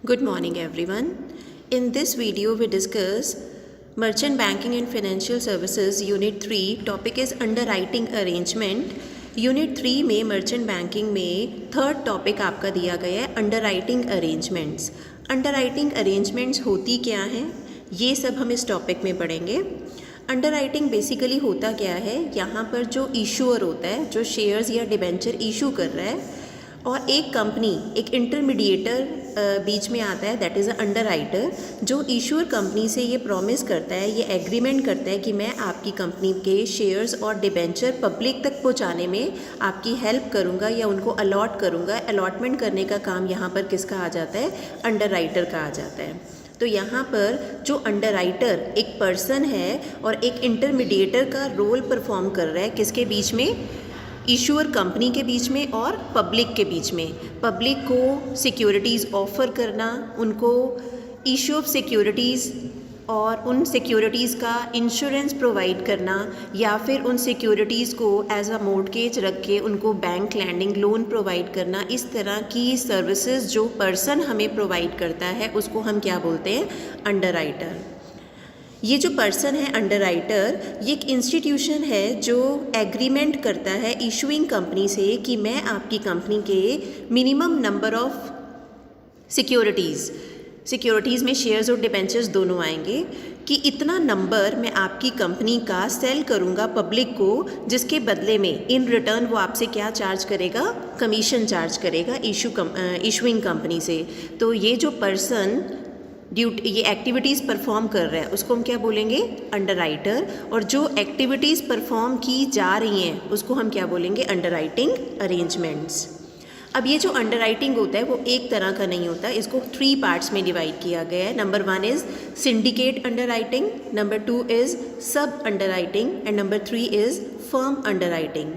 Good morning everyone. In this video we discuss Merchant Banking and Financial Services Unit 3. Topic is Underwriting Arrangement. Unit 3 में Merchant Banking में third topic आपका दिया गया है Underwriting Arrangements. Underwriting Arrangements होती क्या हैं, ये सब हम इस टॉपिक में पढ़ेंगे. अंडरराइटिंग बेसिकली होता क्या है, यहाँ पर जो इशूअर होता है, जो शेयर्स या डिबेंचर इशू कर रहा है, और एक कंपनी, एक इंटरमीडिएटर बीच में आता है, दैट इज़ अ अंडरराइटर, जो इशूअर कंपनी से ये प्रॉमिस करता है, ये एग्रीमेंट करता है कि मैं आपकी कंपनी के शेयर्स और डिबेंचर पब्लिक तक पहुंचाने में आपकी हेल्प करूंगा या उनको अलॉट करूंगा. अलॉटमेंट करने का काम यहाँ पर किसका आ जाता है, अंडरराइटर का आ जाता है. तो यहाँ पर जो अंडरराइटर एक पर्सन है और एक इंटरमीडिएटर का रोल परफॉर्म कर रहा है, किसके बीच में, इशूअर कंपनी के बीच में और पब्लिक के बीच में. पब्लिक को सिक्योरिटीज़ ऑफ़र करना, उनको इशू ऑफ सिक्योरिटीज़ और उन सिक्योरिटीज़ का इंश्योरेंस प्रोवाइड करना, या फिर उन सिक्योरिटीज़ को एज अ मॉर्टगेज रख के उनको बैंक लैंडिंग लोन प्रोवाइड करना. इस तरह की सर्विसेज जो पर्सन हमें प्रोवाइड करता है उसको हम क्या बोलते हैं, अंडरराइटर. ये जो पर्सन है अंडरराइटर, ये एक इंस्टीट्यूशन है जो एग्रीमेंट करता है इशूइंग कंपनी से कि मैं आपकी कंपनी के मिनिमम नंबर ऑफ सिक्योरिटीज़ में शेयर्स और डिबेंचर्स दोनों आएंगे, कि इतना नंबर मैं आपकी कंपनी का सेल करूँगा पब्लिक को, जिसके बदले में इन रिटर्न वो आपसे क्या चार्ज करेगा, कमीशन चार्ज करेगा इशूइंग कंपनी से. तो ये जो पर्सन ये एक्टिविटीज़ परफॉर्म कर रहा है उसको हम क्या बोलेंगे, अंडरराइटर. और जो एक्टिविटीज़ परफॉर्म की जा रही हैं उसको हम क्या बोलेंगे, अंडरराइटिंग अरेंजमेंट्स. अब ये जो अंडरराइटिंग होता है वो एक तरह का नहीं होता, इसको 3 पार्ट्स में डिवाइड किया गया है. Number 1 is syndicate underwriting, number 2 is sub underwriting and number 3 is firm underwriting.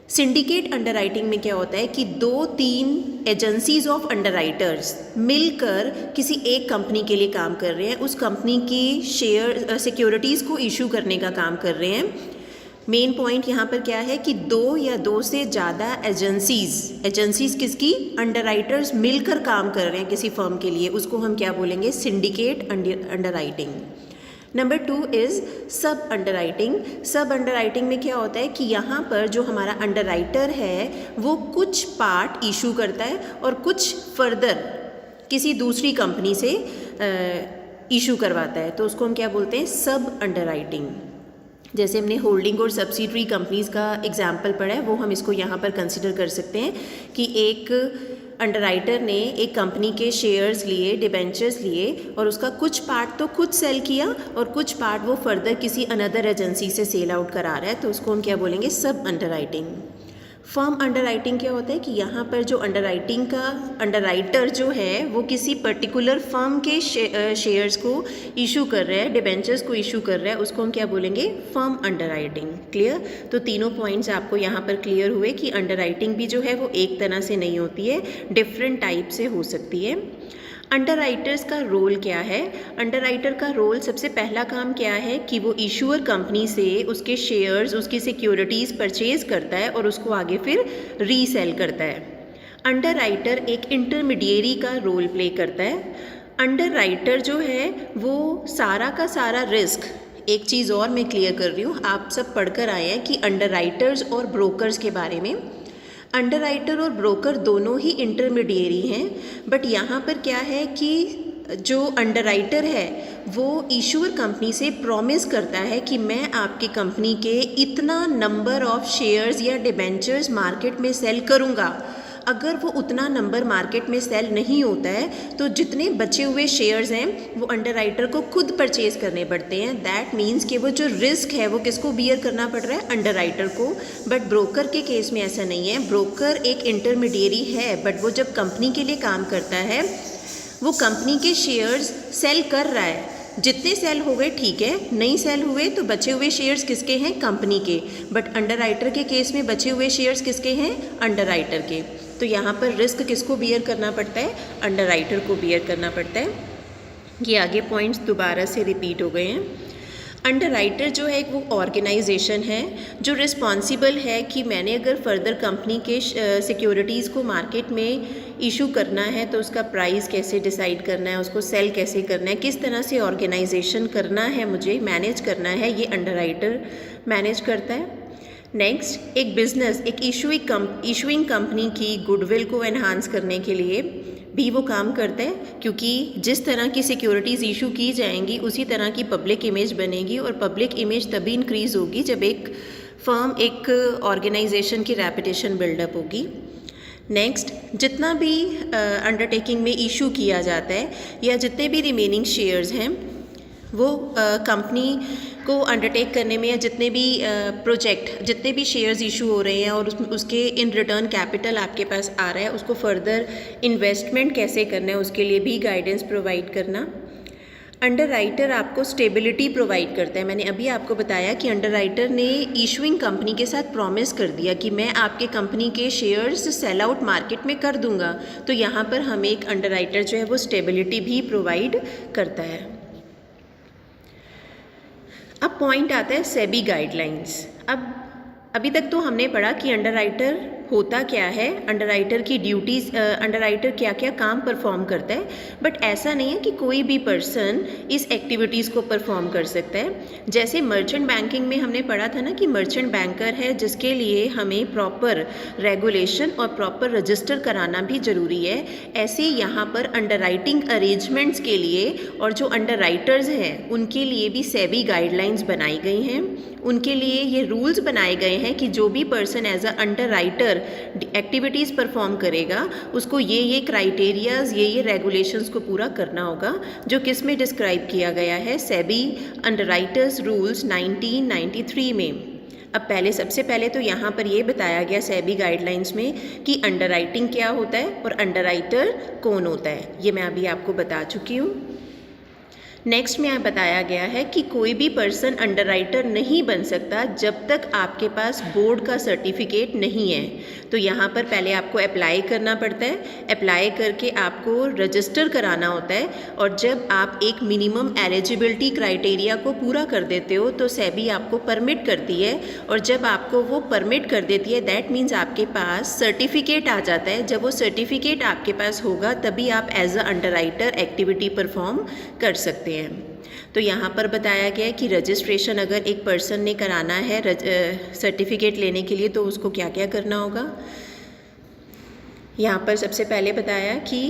Syndicate underwriting में क्या होता है कि 2-3 एजेंसीज ऑफ अंडरराइटर्स मिलकर किसी एक कंपनी के लिए काम कर रहे हैं, उस कंपनी की शेयर सिक्योरिटीज़ को इशू करने का काम कर रहे हैं. मेन पॉइंट यहाँ पर क्या है कि 2 या 2 से ज़्यादा एजेंसीज किसकी, अंडरराइटर्स मिलकर काम कर रहे हैं किसी फर्म के लिए, उसको हम क्या बोलेंगे, syndicate underwriting. Number 2 is sub underwriting. सब अंडरराइटिंग में क्या होता है कि यहाँ पर जो हमारा अंडरराइटर है वो कुछ पार्ट इशू करता है और कुछ फर्दर किसी दूसरी कंपनी से इशू करवाता है, तो उसको हम क्या बोलते हैं, सब अंडरराइटिंग. जैसे हमने होल्डिंग और सब्सिडरी कंपनीज़ का एग्जाम्पल पढ़ा है, वो हम इसको यहाँ पर कंसिडर कर सकते हैं कि एक अंडरराइटर ने एक कंपनी के शेयर्स लिए, डिबेंचर्स लिए, और उसका कुछ पार्ट तो खुद सेल किया और कुछ पार्ट वो फर्दर किसी अनदर एजेंसी से सेल आउट करा रहा है, तो उसको हम क्या बोलेंगे, सब अंडरराइटिंग. फर्म अंडरराइटिंग क्या होता है कि यहाँ पर जो अंडरराइटर जो है वो किसी पर्टिकुलर फर्म के शेयर्स को इशू कर रहा है, डिबेंचर्स को इशू कर रहा है, उसको हम क्या बोलेंगे, फर्म अंडरराइटिंग. क्लियर. तो तीनों पॉइंट्स आपको यहाँ पर क्लियर हुए कि अंडरराइटिंग भी जो है वो एक तरह से नहीं होती है, डिफरेंट टाइप से हो सकती है. अंडरराइटर्स का रोल क्या है, अंडरराइटर का रोल, सबसे पहला काम क्या है कि वो इशूअर कंपनी से उसके शेयर्स, उसकी सिक्योरिटीज़ परचेज करता है और उसको आगे फिर रीसेल करता है. अंडरराइटर एक इंटरमीडिएरी का रोल प्ले करता है. अंडरराइटर जो है वो सारा का सारा रिस्क, एक चीज़ और मैं क्लियर कर रही हूँ, आप सब पढ़कर आए हैं कि अंडरराइटर्स और ब्रोकर्स के बारे में. अंडरराइटर और ब्रोकर दोनों ही इंटरमीडिएरी हैं, बट यहाँ पर क्या है कि जो अंडरराइटर है वो इशूअर कंपनी से प्रॉमिस करता है कि मैं आपकी कंपनी के इतना नंबर ऑफ शेयर्स या डिबेंचर्स मार्केट में सेल करूँगा. अगर वो उतना नंबर मार्केट में सेल नहीं होता है तो जितने बचे हुए शेयर्स हैं वो अंडरराइटर को खुद परचेज करने पड़ते हैं. दैट मीन्स कि वो जो रिस्क है वो किसको बियर करना पड़ रहा है, अंडरराइटर को. बट ब्रोकर के केस में ऐसा नहीं है. ब्रोकर एक इंटरमीडिएरी है, बट वो जब कंपनी के लिए काम करता है वो कंपनी के शेयर्स सेल कर रहा है, जितने सेल हो गए ठीक है, नहीं सेल हुए तो बचे हुए शेयर्स किसके हैं, कंपनी के. बट अंडरराइटर के केस में बचे हुए शेयर्स किसके हैं, अंडरराइटर के. तो यहाँ पर रिस्क किसको बियर करना पड़ता है, अंडरराइटर को बियर करना पड़ता है. ये आगे पॉइंट्स दोबारा से रिपीट हो गए हैं. अंडरराइटर जो है एक वो ऑर्गेनाइजेशन है जो रिस्पॉन्सिबल है कि मैंने अगर फर्दर कंपनी के सिक्योरिटीज़ को मार्केट में इशू करना है तो उसका प्राइस कैसे डिसाइड करना है, उसको सेल कैसे करना है, किस तरह से ऑर्गेनाइजेशन करना है, मुझे मैनेज करना है, ये अंडरराइटर मैनेज करता है। नेक्स्ट, एक बिज़नेस, एक इशूइंग कंपनी की गुडविल को एनहांस करने के लिए भी वो काम करता है, क्योंकि जिस तरह की सिक्योरिटीज़ इशू की जाएंगी उसी तरह की पब्लिक इमेज बनेगी, और पब्लिक इमेज तभी इंक्रीज़ होगी जब एक फर्म, एक ऑर्गेनाइजेशन की रेपुटेशन बिल्डअप होगी। नेक्स्ट, जितना भी अंडरटेकिंग में इशू किया जाता है या जितने भी रिमेनिंग शेयर्स हैं वो कंपनी को अंडरटेक करने में, या जितने भी प्रोजेक्ट, जितने भी शेयर्स इशू हो रहे हैं और उसके इन रिटर्न कैपिटल आपके पास आ रहा है, उसको फर्दर इन्वेस्टमेंट कैसे करना है उसके लिए भी गाइडेंस प्रोवाइड करना। अंडरराइटर आपको स्टेबिलिटी प्रोवाइड करता है। मैंने अभी आपको बताया कि अंडरराइटर ने इशूइंग कंपनी के साथ प्रॉमिस कर दिया कि मैं आपके कंपनी के शेयर्स सेल आउट मार्केट में कर दूंगा, तो यहाँ पर हमें एक अंडरराइटर जो है वो स्टेबिलिटी भी प्रोवाइड करता है। अब पॉइंट आता है सेबी गाइडलाइंस। अब अभी तक तो हमने पढ़ा कि अंडरराइटर होता क्या है, अंडरराइटर की ड्यूटीज़, अंडरराइटर क्या क्या काम परफॉर्म करता है, बट ऐसा नहीं है कि कोई भी पर्सन इस एक्टिविटीज़ को परफॉर्म कर सकता है। जैसे मर्चेंट बैंकिंग में हमने पढ़ा था ना कि मर्चेंट बैंकर है जिसके लिए हमें प्रॉपर रेगुलेशन और प्रॉपर रजिस्टर कराना भी ज़रूरी है, ऐसे यहाँ पर अंडरराइटिंग अरेंजमेंट्स के लिए और जो अंडरराइटर्स हैं उनके लिए भी सेबी गाइडलाइंस बनाई गई हैं। उनके लिए ये रूल्स बनाए गए हैं कि जो भी person as a underwriter activities perform करेगा उसको ये क्राइटेरियाज, ये रेगुलेशंस को पूरा करना होगा, जो किस में डिस्क्राइब किया गया है, सेबी अंडरराइटर्स रूल्स 1993 में। अब सबसे पहले तो यहाँ पर ये बताया गया सेबी गाइडलाइंस में कि अंडरराइटिंग क्या होता है और अंडरराइटर कौन होता है, ये मैं अभी आपको बता चुकी हूँ। नेक्स्ट में बताया गया है कि कोई भी पर्सन अंडरराइटर नहीं बन सकता जब तक आपके पास बोर्ड का सर्टिफिकेट नहीं है। तो यहाँ पर पहले आपको अप्लाई करना पड़ता है, अप्लाई करके आपको रजिस्टर कराना होता है, और जब आप एक मिनिमम एलिजिबिलिटी क्राइटेरिया को पूरा कर देते हो तो सेबी आपको परमिट करती है, और जब आपको वो परमिट कर देती है दैट मीन्स आपके पास सर्टिफिकेट आ जाता है। जब वो सर्टिफिकेट आपके पास होगा तभी आप as a underwriter activity perform कर सकते हैं। तो यहाँ पर बताया गया है कि रजिस्ट्रेशन अगर एक पर्सन ने कराना है सर्टिफिकेट लेने के लिए तो उसको क्या क्या करना होगा। यहाँ पर सबसे पहले बताया कि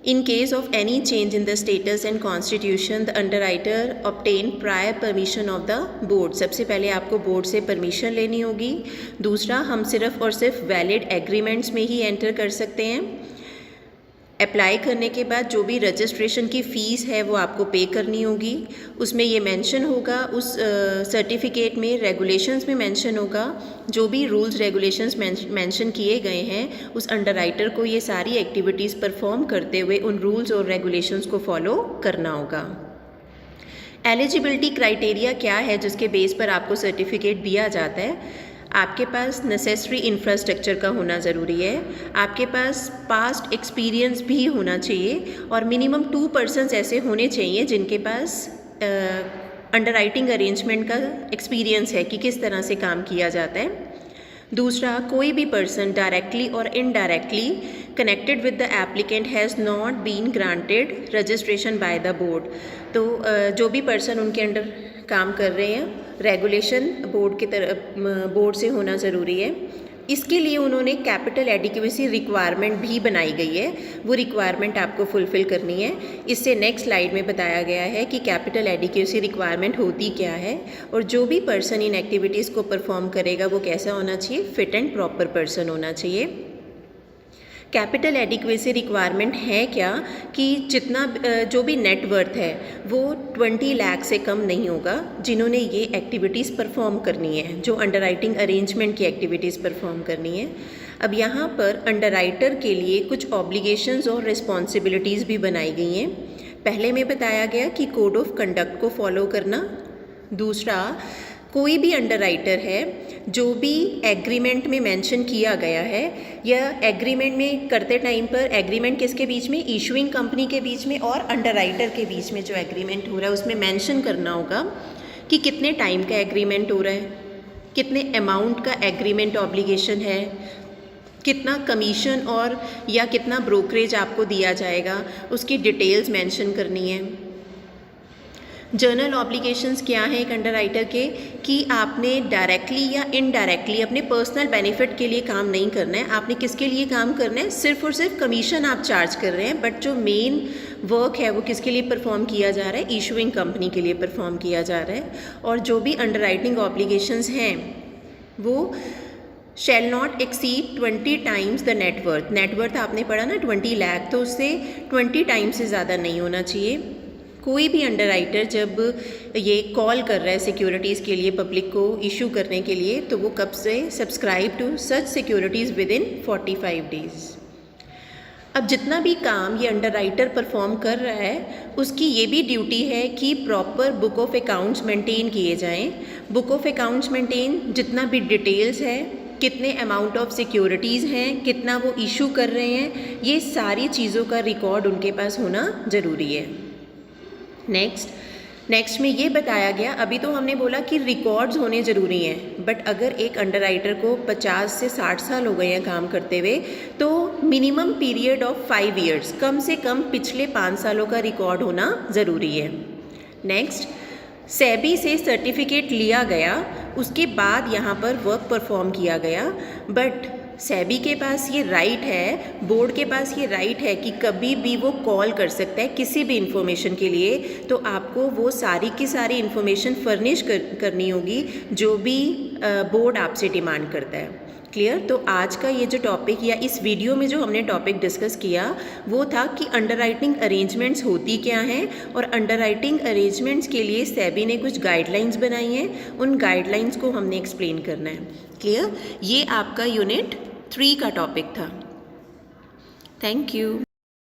in case of any change in the status and constitution the underwriter obtain prior permission of the board. सबसे पहले आपको बोर्ड से परमिशन लेनी होगी। दूसरा, हम सिर्फ और सिर्फ वैलिड एग्रीमेंट्स में ही एंटर कर सकते हैं। अप्लाई करने के बाद जो भी रजिस्ट्रेशन की फ़ीस है वो आपको पे करनी होगी। उसमें ये मेंशन होगा, उस सर्टिफिकेट में रेगुलेशंस में मेंशन होगा, जो भी रूल्स रेगुलेशंस मेंशन किए गए हैं उस अंडरराइटर को ये सारी एक्टिविटीज़ परफॉर्म करते हुए उन रूल्स और रेगुलेशंस को फॉलो करना होगा। एलिजिबिलिटी क्राइटेरिया क्या है जिसके बेस पर आपको सर्टिफिकेट दिया जाता है। आपके पास नेसेसरी इंफ्रास्ट्रक्चर का होना ज़रूरी है, आपके पास पास्ट एक्सपीरियंस भी होना चाहिए, और मिनिमम 2 पर्सन्स ऐसे होने चाहिए जिनके पास अंडरराइटिंग अरेंजमेंट का एक्सपीरियंस है कि किस तरह से काम किया जाता है। दूसरा, कोई भी पर्सन डायरेक्टली और indirectly connected with the applicant has not been granted registration by the board. तो जो भी पर्सन उनके अंडर काम कर रहे हैं रेगुलेशन बोर्ड से होना ज़रूरी है। इसके लिए उन्होंने कैपिटल एडिक्वेसी रिक्वायरमेंट भी बनाई गई है, वो रिक्वायरमेंट आपको फुलफ़िल करनी है। इससे नेक्स्ट स्लाइड में बताया गया है कि कैपिटल एडिक्वेसी रिक्वायरमेंट होती क्या है, और जो भी पर्सन इन एक्टिविटीज़ को परफॉर्म करेगा वो कैसा होना चाहिए, फिट एंड प्रॉपर पर्सन होना चाहिए। कैपिटल एडिक्वेसी रिक्वायरमेंट है क्या कि जितना जो भी नेटवर्थ है वो 20 लाख से कम नहीं होगा जिन्होंने ये एक्टिविटीज़ परफॉर्म करनी है, जो अंडरराइटिंग अरेंजमेंट की एक्टिविटीज़ परफॉर्म करनी है। अब यहाँ पर अंडरराइटर के लिए कुछ ऑब्लिगेशंस और रिस्पॉन्सिबिलिटीज़ भी बनाई गई हैं। पहले में बताया गया कि कोड ऑफ कंडक्ट को फॉलो करना। दूसरा, कोई भी अंडरराइटर है जो भी एग्रीमेंट में मेंशन किया गया है या एग्रीमेंट में करते टाइम पर एग्रीमेंट किसके बीच में, इशूइंग कंपनी के बीच में और अंडरराइटर के बीच में जो एग्रीमेंट हो रहा है उसमें मेंशन करना होगा कि कितने टाइम का एग्रीमेंट हो रहा है, कितने अमाउंट का एग्रीमेंट ऑब्लिगेशन है, कितना कमीशन और या कितना ब्रोकरेज आपको दिया जाएगा, उसकी डिटेल्स मेंशन करनी है। जर्नल ऑब्लिगेशंस क्या हैं एक अंडरराइटर के, कि आपने डायरेक्टली या इनडायरेक्टली अपने पर्सनल बेनिफिट के लिए काम नहीं करना है। आपने किसके लिए काम करना है, सिर्फ और सिर्फ कमीशन आप चार्ज कर रहे हैं, बट जो मेन वर्क है वो किसके लिए परफॉर्म किया जा रहा है, इशूइंग कंपनी के लिए परफॉर्म किया जा रहा है। और जो भी अंडरराइटिंग ऑब्लिगेशंस हैं वो shall not exceed 20 times the net worth. Net worth आपने पढ़ा ना 20 लाख, तो उससे 20 टाइम्स से ज़्यादा नहीं होना चाहिए। कोई भी अंडरराइटर जब ये कॉल कर रहा है सिक्योरिटीज़ के लिए पब्लिक को इशू करने के लिए, तो वो कब से subscribe to such securities within 45 days. अब जितना भी काम ये अंडरराइटर परफॉर्म कर रहा है उसकी ये भी ड्यूटी है कि proper book of accounts maintain किए जाएं। बुक ऑफ अकाउंट्स मेंटेन, जितना भी डिटेल्स है, कितने अमाउंट ऑफ सिक्योरिटीज़ हैं, कितना वो इशू कर रहे हैं, ये सारी चीज़ों का रिकॉर्ड उनके पास होना ज़रूरी है। नेक्स्ट में ये बताया गया, अभी तो हमने बोला कि रिकॉर्ड्स होने ज़रूरी हैं, बट अगर एक अंडरराइटर को 50 से 60 साल हो गए हैं काम करते हुए, तो मिनिमम पीरियड ऑफ 5 ईयर्स, कम से कम पिछले 5 सालों का रिकॉर्ड होना ज़रूरी है। नेक्स्ट, सेबी से सर्टिफिकेट लिया गया, उसके बाद यहाँ पर वर्क परफॉर्म किया गया, बट सेबी के पास ये राइट है, बोर्ड के पास ये राइट है कि कभी भी वो कॉल कर सकता है किसी भी इंफॉर्मेशन के लिए, तो आपको वो सारी की सारी इन्फॉर्मेशन फर्निश करनी होगी जो भी बोर्ड आपसे डिमांड करता है। क्लियर? तो आज का ये जो टॉपिक या इस वीडियो में जो हमने टॉपिक डिस्कस किया वो था कि अंडरराइटिंग अरेंजमेंट्स होती क्या हैं, और अंडरराइटिंग अरेंजमेंट्स के लिए सेबी ने कुछ गाइडलाइंस बनाई हैं, उन गाइडलाइंस को हमने एक्सप्लेन करना है। क्लियर? ये आपका यूनिट 3 का टॉपिक था। Thank you.